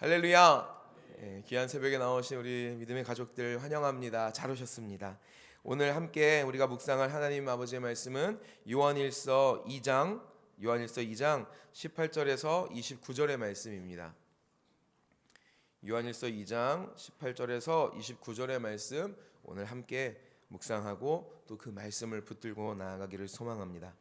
할렐루야. 귀한 새벽에 나오신 우리 믿음의 가족들 환영합니다. 잘 오셨습니다. 오늘 함께 우리가 묵상할 하나님 아버지의 말씀은 요한일서 2장 18절에서 29절의 말씀입니다. 요한일서 2장 18절에서 29절의 말씀 오늘 함께 묵상하고 또 그 말씀을 붙들고 나아가기를 소망합니다.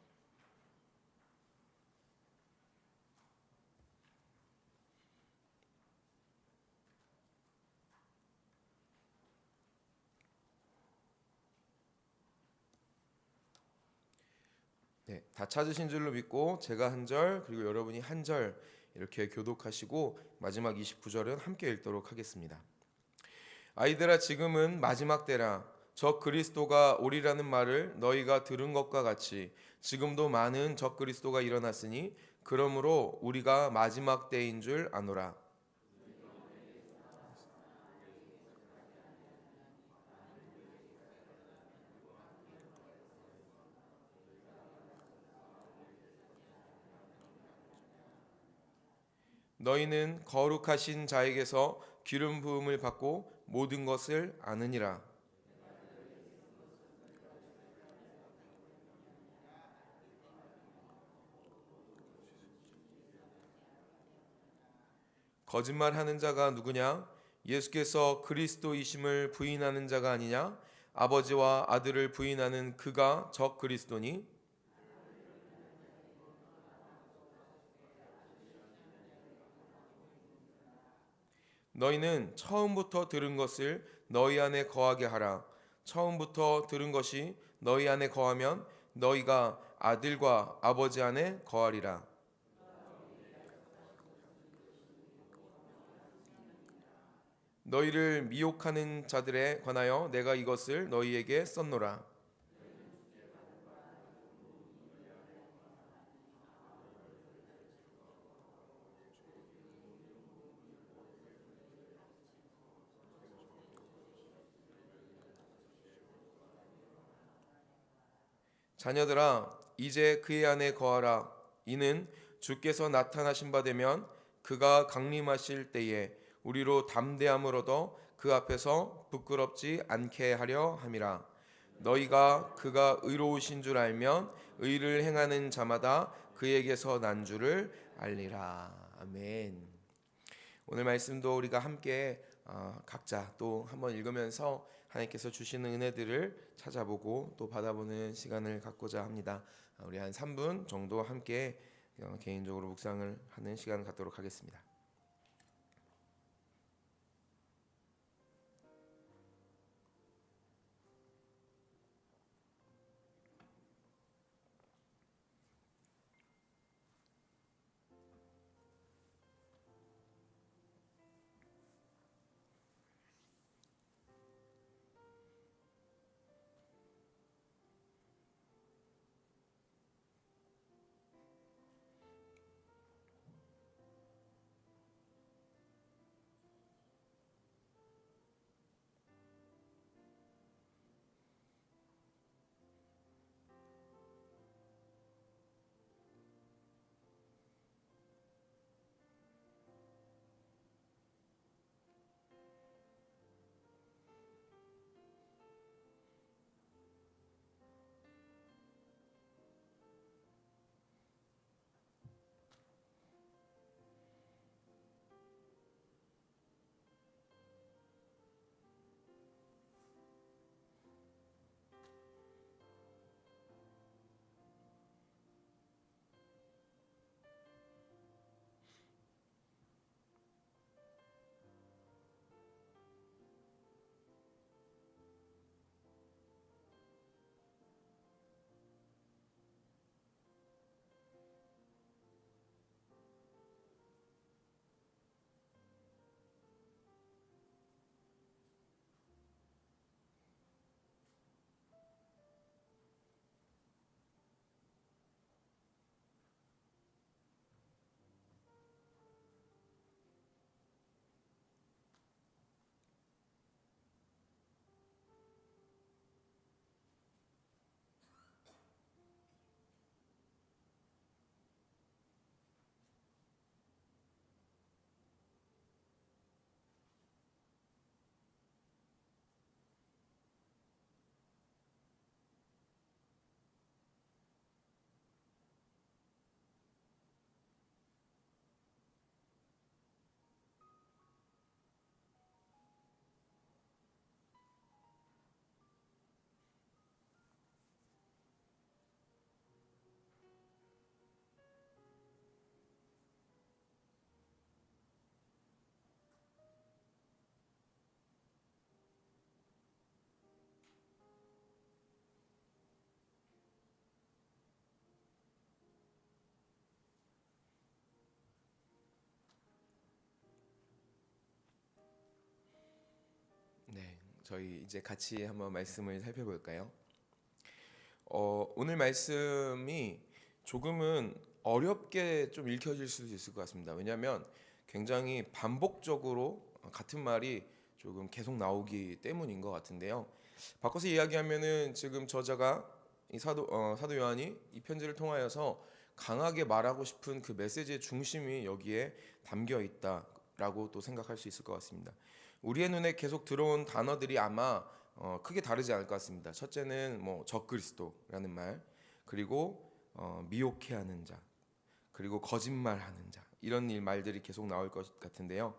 다 찾으신 줄로 믿고 제가 한 절 그리고 여러분이 한 절 이렇게 교독하시고 마지막 29절은 함께 읽도록 하겠습니다. 아이들아, 지금은 마지막 때라. 적 그리스도가 오리라는 말을 너희가 들은 것과 같이 지금도 많은 적 그리스도가 일어났으니 그러므로 우리가 마지막 때인 줄 아노라. 너희는 거룩하신 자에게서 기름 부음을 받고 모든 것을 아느니라. 거짓말하는 자가 누구냐? 예수께서 그리스도이심을 부인하는 자가 아니냐? 아버지와 아들을 부인하는 그가 적 그리스도니? 너희는 처음부터 들은 것을 너희 안에 거하게 하라. 처음부터 들은 것이 너희 안에 거하면 너희가 아들과 아버지 안에 거하리라. 너희를 미혹하는 자들에 관하여 내가 이것을 너희에게 썼노라. 자녀들아, 이제 그의 안에 거하라. 이는 주께서 나타나신 바 되면 그가 강림하실 때에 우리로 담대함을 얻어 그 앞에서 부끄럽지 않게 하려 함이라. 너희가 그가 의로우신 줄 알면 의를 행하는 자마다 그에게서 난 줄을 알리라. 아멘. 오늘 말씀도 우리가 함께 각자 또 한번 읽으면서 하나님께서 주시는 은혜들을 찾아보고 또 받아보는 시간을 갖고자 합니다. 우리 한 3분 정도 함께 개인적으로 묵상을 하는 시간을 갖도록 하겠습니다. 저희 이제 같이 한번 말씀을 살펴볼까요? 오늘 말씀이 조금은 어렵게 좀 읽혀질 수도 있을 것 같습니다. 왜냐하면 굉장히 반복적으로 같은 말이 조금 계속 나오기 때문인 것 같은데요. 바꿔서 이야기하면은 지금 저자가 이 사도 요한이 이 편지를 통하여서 강하게 말하고 싶은 그 메시지의 중심이 여기에 담겨 있다라고 또 생각할 수 있을 것 같습니다. 우리의 눈에 계속 들어온 단어들이 아마 크게 다르지 않을 것 같습니다. 첫째는 뭐 적그리스도라는 말, 그리고 미혹해하는 자, 그리고 거짓말하는 자, 이런 말들이 계속 나올 것 같은데요.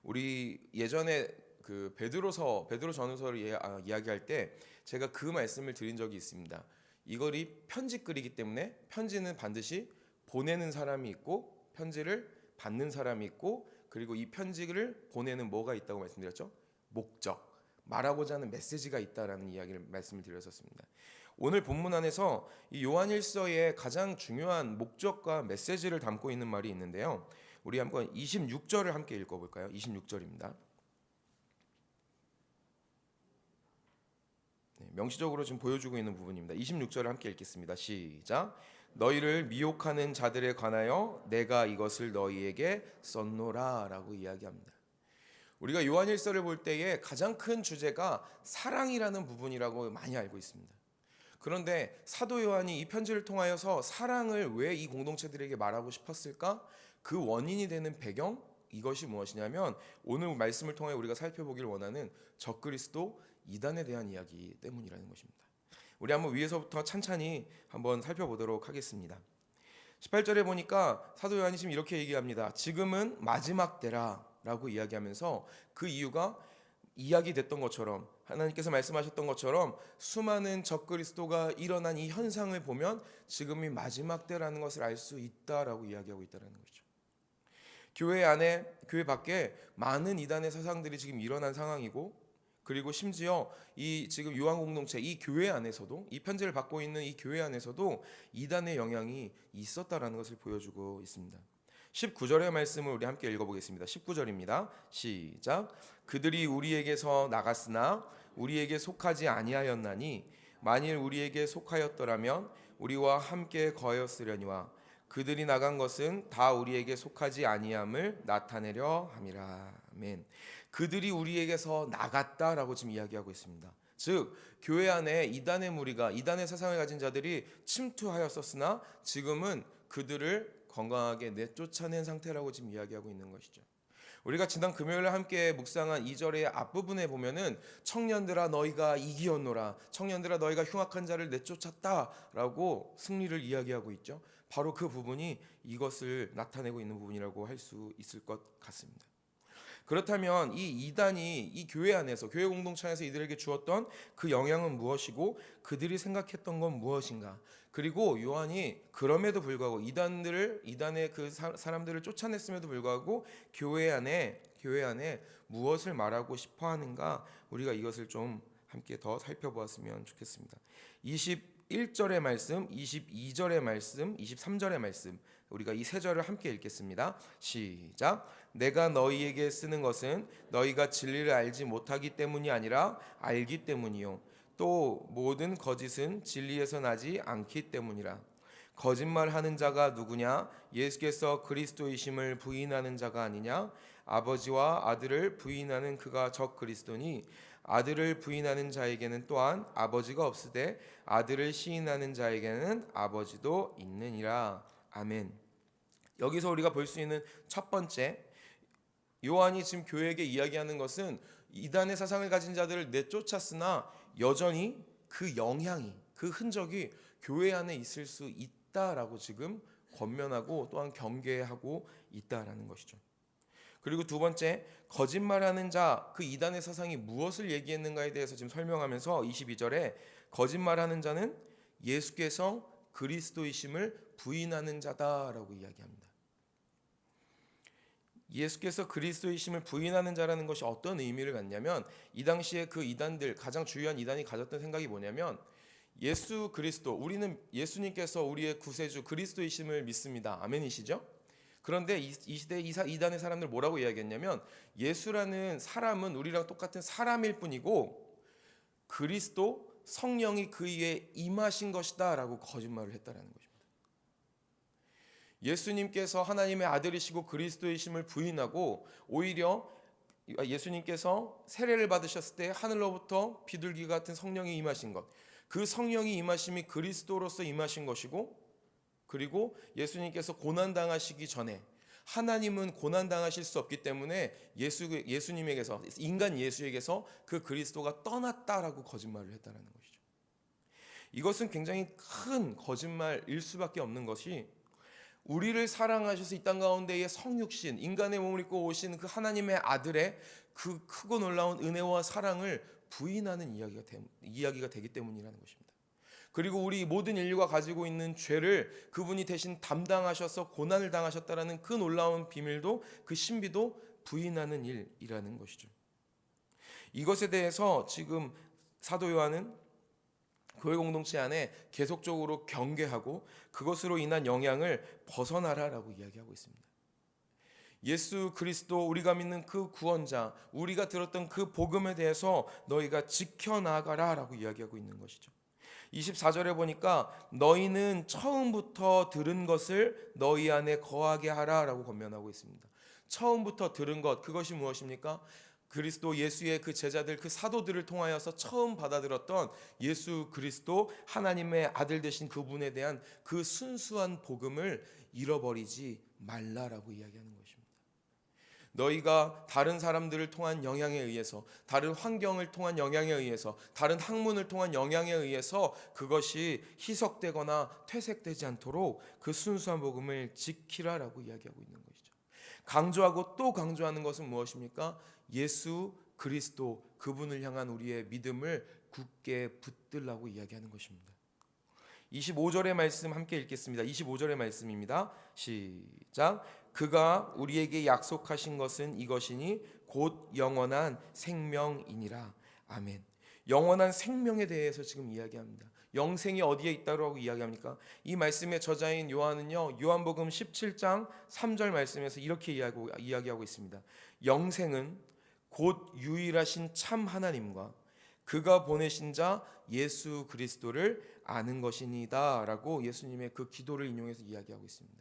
우리 예전에 그 베드로 전후서를 이야기할 때 제가 그 말씀을 드린 적이 있습니다. 이거리 편지글이기 때문에 편지는 반드시 보내는 사람이 있고 편지를 받는 사람이 있고, 그리고 이 편지를 보내는 뭐가 있다고 말씀드렸죠? 목적, 말하고자 하는 메시지가 있다라는 이야기를 말씀을 드렸었습니다. 오늘 본문 안에서 이 요한일서의 가장 중요한 목적과 메시지를 담고 있는 말이 있는데요. 우리 한번 26절을 함께 읽어볼까요? 26절입니다. 명시적으로 지금 보여주고 있는 부분입니다. 26절을 함께 읽겠습니다. 시작. 너희를 미혹하는 자들에 관하여 내가 이것을 너희에게 썼노라 라고 이야기합니다. 우리가 요한일서를 볼 때에 가장 큰 주제가 사랑이라는 부분이라고 많이 알고 있습니다. 그런데 사도 요한이 이 편지를 통하여서 사랑을 왜 이 공동체들에게 말하고 싶었을까? 그 원인이 되는 배경, 이것이 무엇이냐면 오늘 말씀을 통해 우리가 살펴보길 원하는 적그리스도 이단에 대한 이야기 때문이라는 것입니다. 우리 한번 위에서부터 찬찬히 한번 살펴보도록 하겠습니다. 18절에 보니까 사도 요한이 지금 이렇게 얘기합니다. 지금은 마지막 때라 라고 이야기하면서 그 이유가 이야기됐던 것처럼, 하나님께서 말씀하셨던 것처럼 수많은 적그리스도가 일어난 이 현상을 보면 지금이 마지막 때라는 것을 알 수 있다라고 이야기하고 있다는 것이죠. 교회 안에, 교회 밖에 많은 이단의 사상들이 지금 일어난 상황이고, 그리고 심지어 이 지금 요한 공동체 이 교회 안에서도, 이 편지를 받고 있는 이 교회 안에서도 이단의 영향이 있었다라는 것을 보여주고 있습니다. 19절의 말씀을 우리 함께 읽어보겠습니다. 19절입니다. 시작. 그들이 우리에게서 나갔으나 우리에게 속하지 아니하였나니 만일 우리에게 속하였더라면 우리와 함께 거하였으려니와 그들이 나간 것은 다 우리에게 속하지 아니함을 나타내려 함이라. 아멘. 그들이 우리에게서 나갔다라고 지금 이야기하고 있습니다. 즉 교회 안에 이단의 무리가, 이단의 사상을 가진 자들이 침투하였었으나 지금은 그들을 건강하게 내쫓아낸 상태라고 지금 이야기하고 있는 것이죠. 우리가 지난 금요일에 함께 묵상한 2절의 앞부분에 보면은 청년들아 너희가 이기었노라, 청년들아 너희가 흉악한 자를 내쫓았다라고 승리를 이야기하고 있죠. 바로 그 부분이 이것을 나타내고 있는 부분이라고 할 수 있을 것 같습니다. 그렇다면 이 이단이 이 교회 안에서, 교회 공동체 안에서 이들에게 주었던 그 영향은 무엇이고 그들이 생각했던 건 무엇인가? 그리고 요한이 그럼에도 불구하고 이단의 그 사람들을 쫓아냈음에도 불구하고 교회 안에 무엇을 말하고 싶어 하는가? 우리가 이것을 좀 함께 더 살펴보았으면 좋겠습니다. 21절의 말씀, 22절의 말씀, 23절의 말씀, 우리가 이 세 절을 함께 읽겠습니다. 시작. 내가 너희에게 쓰는 것은 너희가 진리를 알지 못하기 때문이 아니라 알기 때문이요 또 모든 거짓은 진리에서 나지 않기 때문이라. 거짓말하는 자가 누구냐? 예수께서 그리스도이심을 부인하는 자가 아니냐? 아버지와 아들을 부인하는 그가 적그리스도니 아들을 부인하는 자에게는 또한 아버지가 없으되 아들을 시인하는 자에게는 아버지도 있느니라. 아멘. 여기서 우리가 볼 수 있는 첫 번째, 요한이 지금 교회에게 이야기하는 것은 이단의 사상을 가진 자들을 내쫓았으나 여전히 그 영향이, 그 흔적이 교회 안에 있을 수 있다라고 지금 권면하고 또한 경계하고 있다라는 것이죠. 그리고 두 번째, 거짓말하는 자, 그 이단의 사상이 무엇을 얘기했는가에 대해서 지금 설명하면서 22절에 거짓말하는 자는 예수께서 그리스도이심을 부인하는 자다라고 이야기합니다. 예수께서 그리스도이심을 부인하는 자라는 것이 어떤 의미를 갖냐면, 이 당시에 그 이단들, 가장 주요한 이단이 가졌던 생각이 뭐냐면, 예수 그리스도, 우리는 예수님께서 우리의 구세주 그리스도이심을 믿습니다. 아멘이시죠? 그런데 이 시대 이단의 사람들 뭐라고 이야기했냐면, 예수라는 사람은 우리랑 똑같은 사람일 뿐이고 그리스도 성령이 그 위에 임하신 것이다 라고 거짓말을 했다라는 것입니다. 예수님께서 하나님의 아들이시고 그리스도이심을 부인하고 오히려 예수님께서 세례를 받으셨을 때 하늘로부터 비둘기 같은 성령이 임하신 것, 그 성령이 임하심이 그리스도로서 임하신 것이고, 그리고 예수님께서 고난당하시기 전에, 하나님은 고난당하실 수 없기 때문에 예수님에게서, 인간 예수에게서 그 그리스도가 떠났다라고 거짓말을 했다는 것이죠. 이것은 굉장히 큰 거짓말일 수밖에 없는 것이, 우리를 사랑하셔서 이 땅 가운데에 성육신, 인간의 몸을 입고 오신 그 하나님의 아들의 그 크고 놀라운 은혜와 사랑을 부인하는 이야기가 되기 때문이라는 것입니다. 그리고 우리 모든 인류가 가지고 있는 죄를 그분이 대신 담당하셔서 고난을 당하셨다라는 그 놀라운 비밀도, 그 신비도 부인하는 일이라는 것이죠. 이것에 대해서 지금 사도 요한은 교회 공동체 안에 계속적으로 경계하고 그것으로 인한 영향을 벗어나라라고 이야기하고 있습니다. 예수 그리스도, 우리가 믿는 그 구원자, 우리가 들었던 그 복음에 대해서 너희가 지켜나가라라고 이야기하고 있는 것이죠. 24절에 보니까 너희는 처음부터 들은 것을 너희 안에 거하게 하라라고 권면하고 있습니다. 처음부터 들은 것, 그것이 무엇입니까? 그리스도 예수의 그 제자들, 그 사도들을 통하여서 처음 받아들였던 예수 그리스도 하나님의 아들 되신 그분에 대한 그 순수한 복음을 잃어버리지 말라라고 이야기하는 것입니다. 너희가 다른 사람들을 통한 영향에 의해서, 다른 환경을 통한 영향에 의해서, 다른 학문을 통한 영향에 의해서 그것이 희석되거나 퇴색되지 않도록 그 순수한 복음을 지키라라고 이야기하고 있는 것이죠. 강조하고 또 강조하는 것은 무엇입니까? 예수 그리스도, 그분을 향한 우리의 믿음을 굳게 붙들라고 이야기하는 것입니다. 25절의 말씀 함께 읽겠습니다. 25절의 말씀입니다. 시작. 그가 우리에게 약속하신 것은 이것이니 곧 영원한 생명이니라. 아멘. 영원한 생명에 대해서 지금 이야기합니다. 영생이 어디에 있다고 이야기합니까? 이 말씀의 저자인 요한은요, 요한복음 17장 3절 말씀에서 이렇게 이야기하고 있습니다. 영생은 곧 유일하신 참 하나님과 그가 보내신 자 예수 그리스도를 아는 것이니다 라고 예수님의 그 기도를 인용해서 이야기하고 있습니다.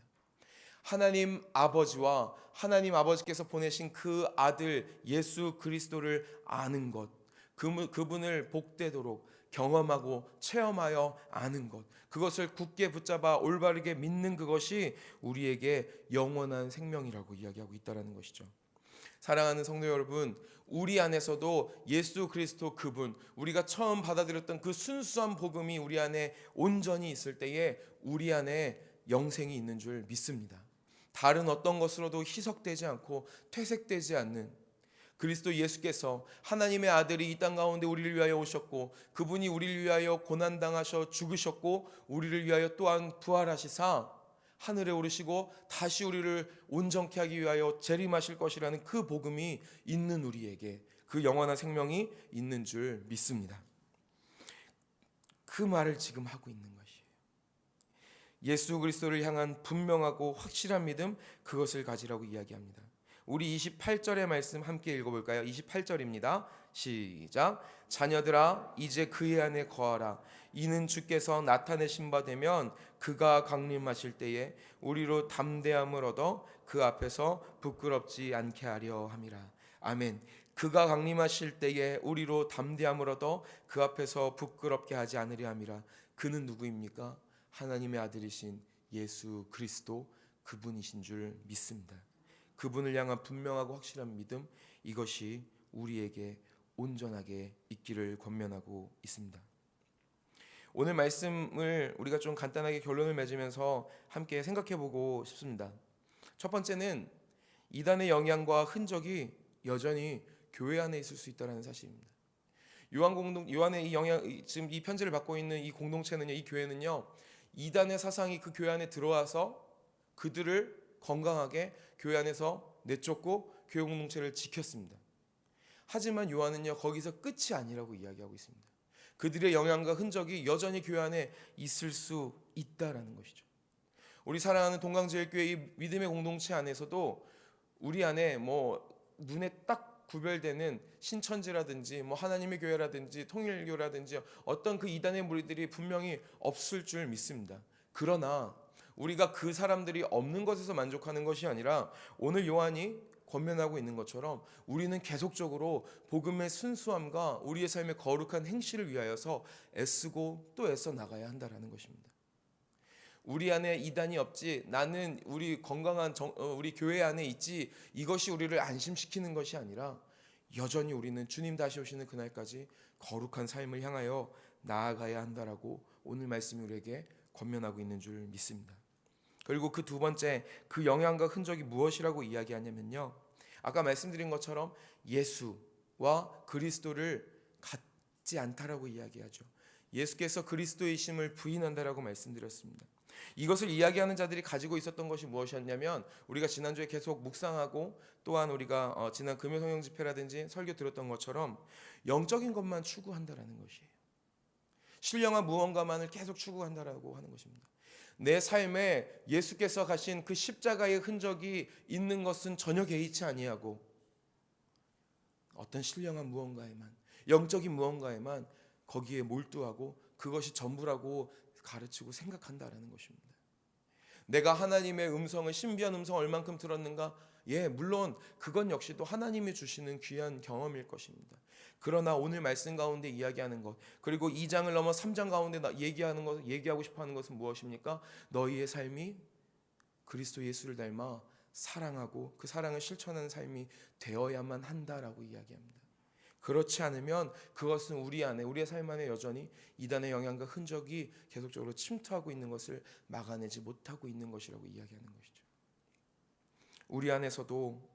하나님 아버지와 하나님 아버지께서 보내신 그 아들 예수 그리스도를 아는 것, 그분을 복되도록 경험하고 체험하여 아는 것, 그것을 굳게 붙잡아 올바르게 믿는 그것이 우리에게 영원한 생명이라고 이야기하고 있다는 것이죠. 사랑하는 성도 여러분, 우리 안에서도 예수 그리스도 그분, 우리가 처음 받아들였던 그 순수한 복음이 우리 안에 온전히 있을 때에 우리 안에 영생이 있는 줄 믿습니다. 다른 어떤 것으로도 희석되지 않고 퇴색되지 않는 그리스도 예수께서 하나님의 아들이 이 땅 가운데 우리를 위하여 오셨고, 그분이 우리를 위하여 고난당하셔 죽으셨고, 우리를 위하여 또한 부활하시사 하늘에 오르시고 다시 우리를 온전케 하기 위하여 재림하실 것이라는 그 복음이 있는 우리에게 그 영원한 생명이 있는 줄 믿습니다. 그 말을 지금 하고 있는 것이에요. 예수 그리스도를 향한 분명하고 확실한 믿음, 그것을 가지라고 이야기합니다. 우리 28절의 말씀 함께 읽어볼까요? 28절입니다. 시작. 자녀들아 이제 그의 안에 거하라. 이는 주께서 나타내신 바 되면 그가 강림하실 때에 우리로 담대함을 얻어 그 앞에서 부끄럽지 않게 하려 함이라. 아멘. 그가 강림하실 때에 우리로 담대함을 얻어 그 앞에서 부끄럽게 하지 않으려 함이라. 그는 누구입니까? 하나님의 아들이신 예수 그리스도, 그분이신 줄 믿습니다. 그분을 향한 분명하고 확실한 믿음, 이것이 우리에게 온전하게 있기를 권면하고 있습니다. 오늘 말씀을 우리가 좀 간단하게 결론을 맺으면서 함께 생각해 보고 싶습니다. 첫 번째는 이단의 영향과 흔적이 여전히 교회 안에 있을 수 있다는 사실입니다. 요한의 이 영향, 지금 이 편지를 받고 있는 이 공동체는요, 이 교회는요, 이단의 사상이 그 교회 안에 들어와서 그들을 건강하게 교회 안에서 내쫓고 교회 공동체를 지켰습니다. 하지만 요한은요, 거기서 끝이 아니라고 이야기하고 있습니다. 그들의 영향과 흔적이 여전히 교회 안에 있을 수 있다라는 것이죠. 우리 사랑하는 동강제일교회 이 믿음의 공동체 안에서도 우리 안에 눈에 딱 구별되는 신천지라든지 뭐 하나님의 교회라든지 통일교라든지 어떤 그 이단의 무리들이 분명히 없을 줄 믿습니다. 그러나 우리가 그 사람들이 없는 것에서 만족하는 것이 아니라 오늘 요한이 권면하고 있는 것처럼 우리는 계속적으로 복음의 순수함과 우리의 삶의 거룩한 행실을 위하여서 애쓰고 또 애써 나가야 한다라는 것입니다. 우리 안에 이단이 없지, 나는 우리 건강한 우리 교회 안에 있지, 이것이 우리를 안심시키는 것이 아니라 여전히 우리는 주님 다시 오시는 그날까지 거룩한 삶을 향하여 나아가야 한다라고 오늘 말씀이 우리에게 권면하고 있는 줄 믿습니다. 그리고 그 두 번째, 그 영향과 흔적이 무엇이라고 이야기하냐면요, 아까 말씀드린 것처럼 예수와 그리스도를 같지 않다라고 이야기하죠. 예수께서 그리스도이심을 부인한다라고 말씀드렸습니다. 이것을 이야기하는 자들이 가지고 있었던 것이 무엇이었냐면, 우리가 지난주에 계속 묵상하고 또한 우리가 지난 금요성령 집회라든지 설교 들었던 것처럼 영적인 것만 추구한다라는 것이에요. 신령한 무언가만을 계속 추구한다라고 하는 것입니다. 내 삶에 예수께서 가신 그 십자가의 흔적이 있는 것은 전혀 개의치 아니하고 어떤 신령한 무언가에만, 영적인 무언가에만 거기에 몰두하고 그것이 전부라고 가르치고 생각한다라는 것입니다. 내가 하나님의 음성을, 신비한 음성을 얼만큼 들었는가? 물론 그건 역시도 하나님이 주시는 귀한 경험일 것입니다. 그러나 오늘 말씀 가운데 이야기하는 것, 그리고 2장을 넘어 3장 가운데 얘기하고 싶어하는 것은 무엇입니까? 너희의 삶이 그리스도 예수를 닮아 사랑하고 그 사랑을 실천하는 삶이 되어야만 한다라고 이야기합니다. 그렇지 않으면 그것은 우리 안에, 우리의 삶 안에 여전히 이단의 영향과 흔적이 계속적으로 침투하고 있는 것을 막아내지 못하고 있는 것이라고 이야기하는 것이죠. 우리 안에서도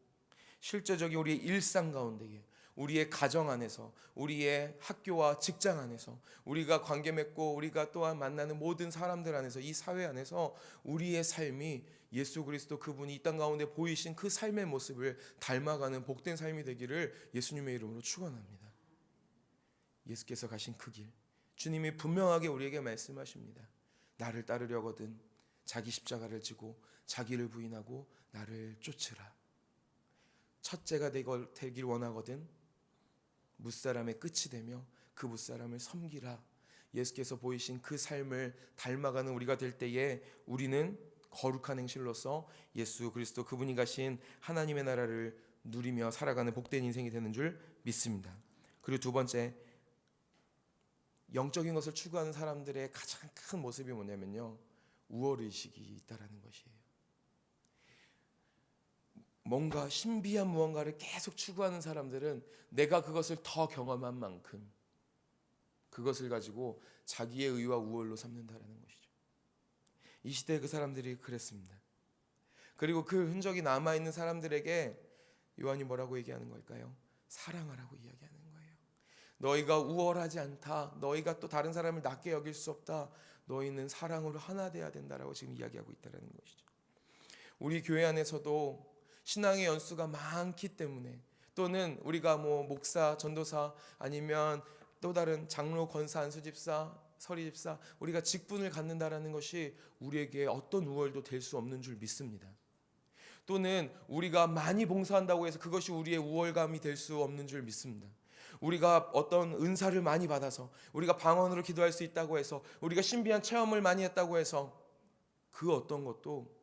실제적인 우리의 일상 가운데에, 우리의 가정 안에서, 우리의 학교와 직장 안에서, 우리가 관계 맺고 우리가 또한 만나는 모든 사람들 안에서, 이 사회 안에서 우리의 삶이 예수 그리스도 그분이 이 땅 가운데 보이신 그 삶의 모습을 닮아가는 복된 삶이 되기를 예수님의 이름으로 축원합니다. 예수께서 가신 그 길, 주님이 분명하게 우리에게 말씀하십니다. 나를 따르려거든 자기 십자가를 지고 자기를 부인하고 나를 쫓으라. 첫째가 되길 원하거든 무사람의 끝이 되며 그 무사람을 섬기라. 예수께서 보이신 그 삶을 닮아가는 우리가 될 때에 우리는 거룩한 행실로서 예수 그리스도 그분이 가신 하나님의 나라를 누리며 살아가는 복된 인생이 되는 줄 믿습니다. 그리고 두 번째, 영적인 것을 추구하는 사람들의 가장 큰 모습이 뭐냐면요, 우월의식이 있다라는 것이에요. 뭔가 신비한 무언가를 계속 추구하는 사람들은 내가 그것을 더 경험한 만큼 그것을 가지고 자기의 의와 우월로 삼는다라는 것이죠. 이 시대의 그 사람들이 그랬습니다. 그리고 그 흔적이 남아있는 사람들에게 요한이 뭐라고 얘기하는 걸까요? 사랑하라고 이야기하는 거예요. 너희가 우월하지 않다, 너희가 또 다른 사람을 낮게 여길 수 없다, 너희는 사랑으로 하나 되어야 된다라고 지금 이야기하고 있다는 것이죠. 우리 교회 안에서도 신앙의 연수가 많기 때문에, 또는 우리가 목사, 전도사, 아니면 또 다른 장로, 권사, 안수집사, 서리집사, 우리가 직분을 갖는다라는 것이 우리에게 어떤 우월도 될 수 없는 줄 믿습니다. 또는 우리가 많이 봉사한다고 해서 그것이 우리의 우월감이 될 수 없는 줄 믿습니다. 우리가 어떤 은사를 많이 받아서, 우리가 방언으로 기도할 수 있다고 해서, 우리가 신비한 체험을 많이 했다고 해서 그 어떤 것도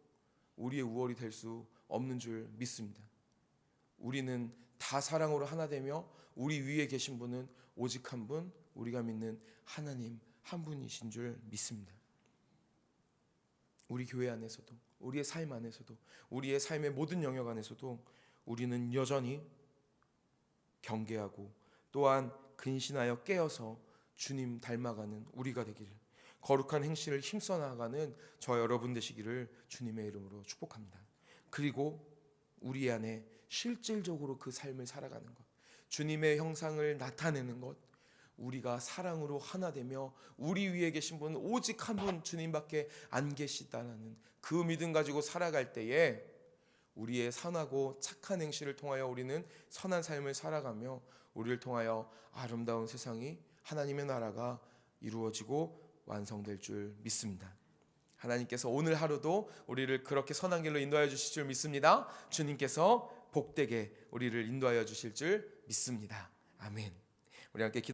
우리의 우월이 될 수 없는 줄 믿습니다. 우리는 다 사랑으로 하나 되며 우리 위에 계신 분은 오직 한 분, 우리가 믿는 하나님 한 분이신 줄 믿습니다. 우리 교회 안에서도, 우리의 삶 안에서도, 우리의 삶의 모든 영역 안에서도 우리는 여전히 경계하고 또한 근신하여 깨어서 주님 닮아가는 우리가 되기를, 거룩한 행실을 힘써 나가는 저 여러분 되시기를 주님의 이름으로 축복합니다. 그리고 우리 안에 실질적으로 그 삶을 살아가는 것, 주님의 형상을 나타내는 것, 우리가 사랑으로 하나 되며 우리 위에 계신 분은 오직 한 분 주님밖에 안 계시다라는 그 믿음 가지고 살아갈 때에 우리의 선하고 착한 행실을 통하여 우리는 선한 삶을 살아가며 우리를 통하여 아름다운 세상이, 하나님의 나라가 이루어지고 완성될 줄 믿습니다. 하나님께서 오늘 하루도 우리를 그렇게 선한 길로 인도하여 주실 줄 믿습니다. 주님께서 복되게 우리를 인도하여 주실 줄 믿습니다. 아멘. 우리 함께